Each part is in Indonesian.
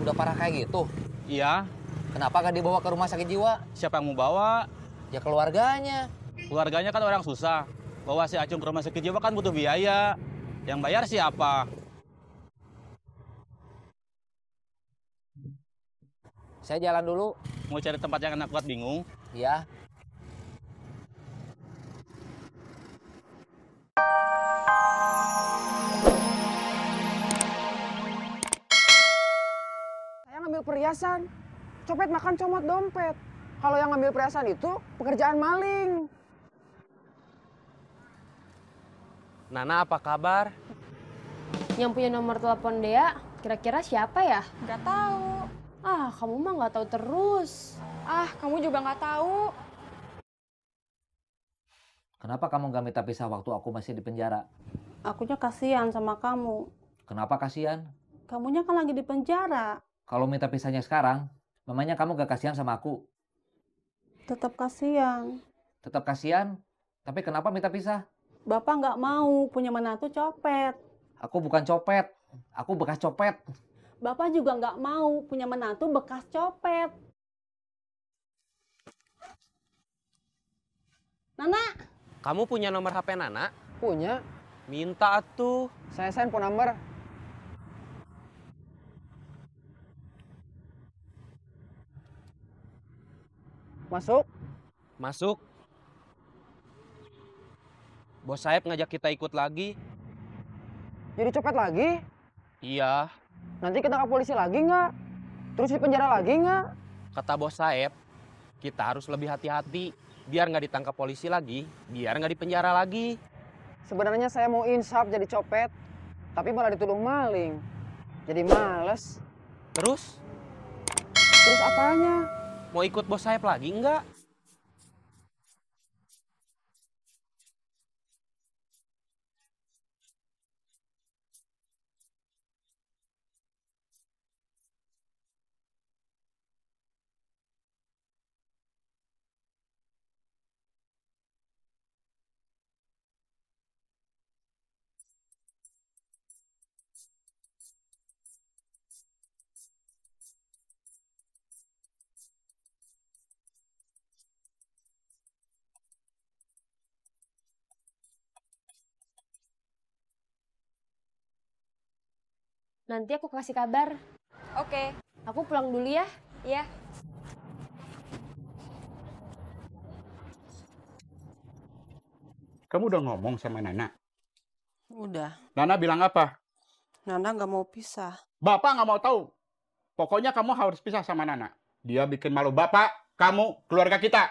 Udah parah kayak gitu? Iya. Kenapa gak dibawa ke rumah sakit jiwa? Siapa yang mau bawa? Ya keluarganya. Keluarganya kan orang susah. Bawa si Acung ke rumah sakit jiwa kan butuh biaya. Yang bayar siapa? Saya jalan dulu. Mau cari tempat yang enak buat bingung? Ya. Saya ngambil perhiasan. Copet makan comot dompet. Kalau yang ngambil perhiasan itu pekerjaan maling. Nana, apa kabar? Yang punya nomor telepon Dea, kira-kira siapa ya? Nggak tahu. Ah, kamu mah nggak tahu terus. Ah, kamu juga nggak tahu. Kenapa kamu gak minta pisah waktu aku masih di penjara? Akunya kasihan sama kamu. Kenapa kasihan? Kamunya kan lagi di penjara. Kalau minta pisahnya sekarang, memangnya kamu gak kasihan sama aku? Tetap kasihan. Tetap kasihan, tapi kenapa minta pisah? Bapak nggak mau punya menantu copet. Aku bukan copet, aku bekas copet. Bapak juga nggak mau punya menantu bekas copet. Nana, Kamu punya nomor HP Nana? Punya. Minta atuh. Saya send phone number. Masuk. Masuk. Bos Saeb ngajak kita ikut lagi. Jadi copet lagi? Iya, Nanti kita ke polisi lagi nggak? Terus di penjara lagi nggak? kata Bos Saeb, kita harus lebih hati-hati. Biar nggak ditangkap polisi lagi, biar nggak dipenjara lagi. Sebenarnya saya mau insaf jadi copet, tapi malah dituduh maling. Jadi males. Terus, Terus apanya? mau ikut Bos Saeb lagi nggak? Nanti aku kasih kabar. Oke, Aku pulang dulu ya. ya. Kamu udah ngomong sama Nana? udah. Nana bilang apa? Nana nggak mau pisah. Bapak nggak mau tahu. Pokoknya kamu harus pisah sama Nana. Dia bikin malu Bapak, kamu, keluarga kita.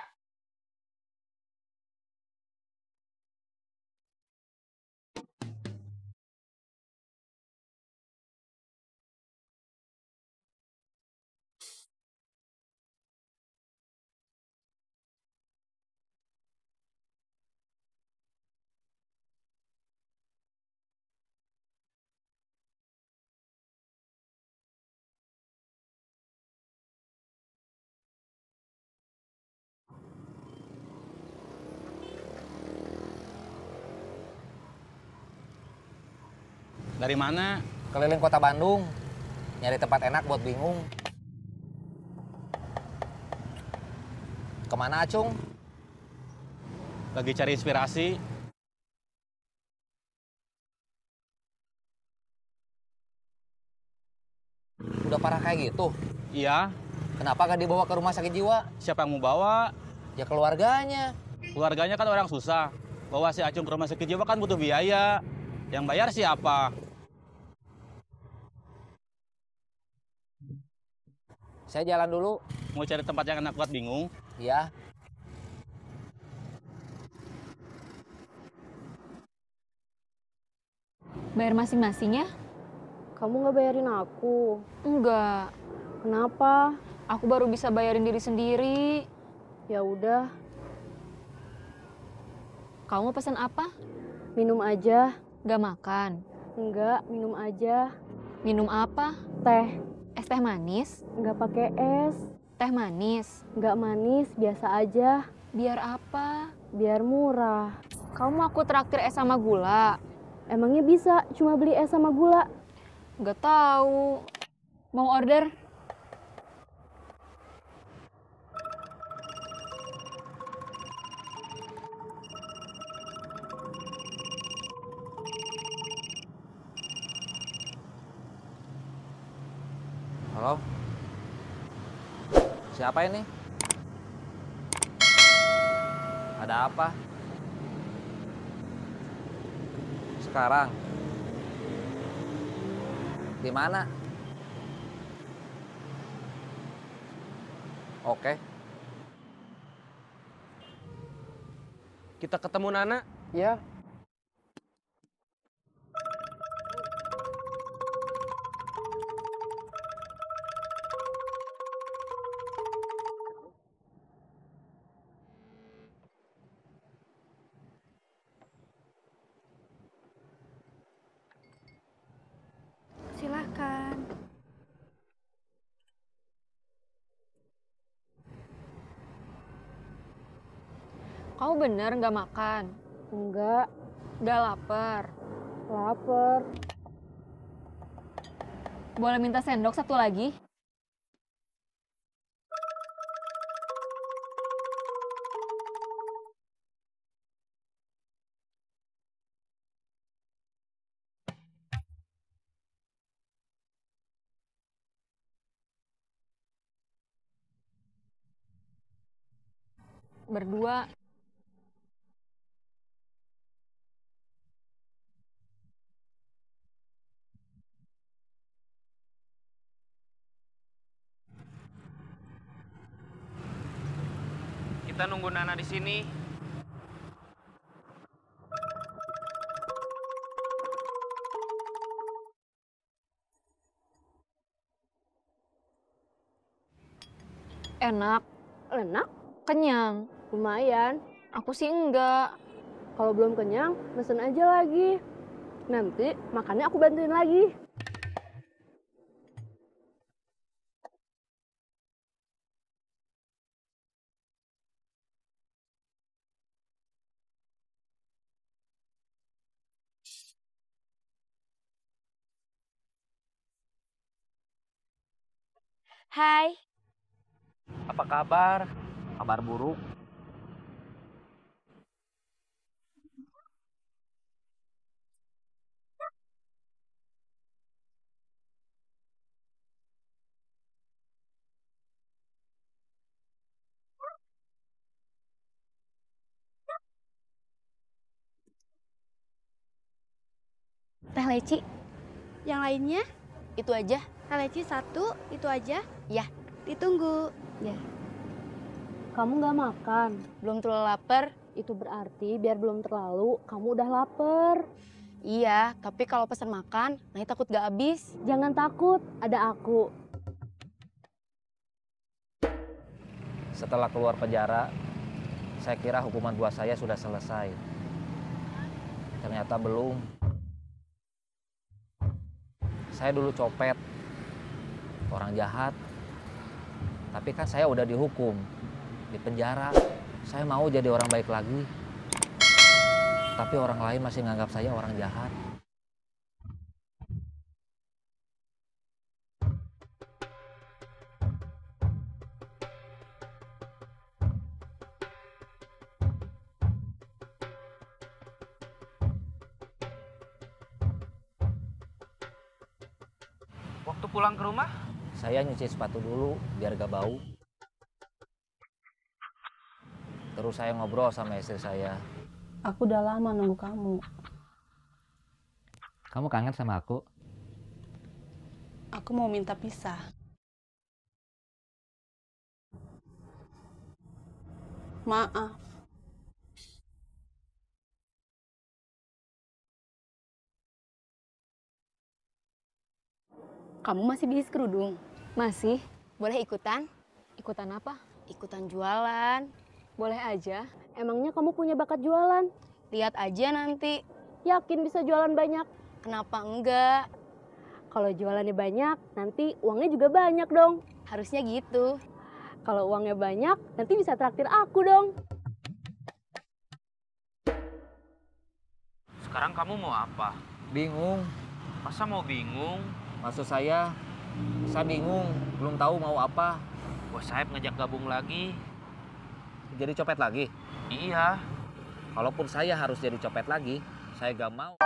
Dari mana? Keliling kota Bandung, nyari tempat enak buat bingung. Kemana Acung? Lagi cari inspirasi. Udah parah kayak gitu? Iya. Kenapa gak dibawa ke rumah sakit jiwa? Siapa yang mau bawa? Ya keluarganya. Keluarganya kan orang susah. Bawa si Acung ke rumah sakit jiwa kan butuh biaya. Yang bayar siapa? Saya jalan dulu. Mau cari tempat yang enak buat bingung? Ya. Bayar masing-masing ya? Kamu nggak bayarin aku? Enggak. Kenapa? Aku baru bisa bayarin diri sendiri. Ya udah, Kamu mau pesan apa? minum aja. Gak makan. Enggak, minum aja. Minum apa? Teh, Es teh manis? nggak pakai es. Teh manis? Nggak manis, biasa aja. Biar apa? Biar murah. Kamu mau aku traktir es sama gula? Emangnya bisa cuma beli es sama gula? Gak tahu. Mau order? Halo? Siapa ini? Ada apa? Sekarang? Di mana? Oke. Kita ketemu Nana. Ya, Silakan. Kau bener nggak makan? Enggak, Udah lapar. lapar. Boleh minta sendok satu lagi? Berdua. Kita nunggu Nana di sini. Enak. Enak, Kenyang. lumayan. Aku sih enggak. Kalau belum kenyang, mesen aja lagi. Nanti makannya aku bantuin lagi. Hai. Apa kabar? Kabar buruk? Teh leci. Yang lainnya? Itu aja. Teh leci 1, itu aja? Ya. Ditunggu. Kamu nggak makan. Belum terlalu lapar. Itu berarti biar belum terlalu, kamu udah lapar. Iya, tapi kalau pesan makan, nanti takut gak habis. Jangan takut, ada aku. Setelah keluar penjara, saya kira hukuman buat saya sudah selesai. Ternyata belum. Saya dulu copet, orang jahat. Tapi kan saya udah dihukum, di penjara. Saya mau jadi orang baik lagi. Tapi orang lain masih nganggap saya orang jahat. Waktu pulang ke rumah, Saya nyuci sepatu dulu biar gak bau. Terus saya ngobrol sama istri saya. Aku udah lama nunggu kamu. Kamu kangen sama aku? Aku mau minta pisah. Maaf. Kamu masih bisnis kerudung? Masih? Boleh ikutan? Ikutan apa? Ikutan jualan. Boleh aja. Emangnya kamu punya bakat jualan? Lihat aja nanti. Yakin bisa jualan banyak? Kenapa enggak? Kalau jualannya banyak, nanti uangnya juga banyak dong. Harusnya gitu. Kalau uangnya banyak, nanti bisa traktir aku dong. sekarang kamu mau apa? Bingung. Masa mau bingung? Maksud saya bingung. Belum tahu mau apa. Bos Saeb ngajak gabung lagi. Jadi copet lagi? Iya. Kalaupun saya harus jadi copet lagi, saya gak mau.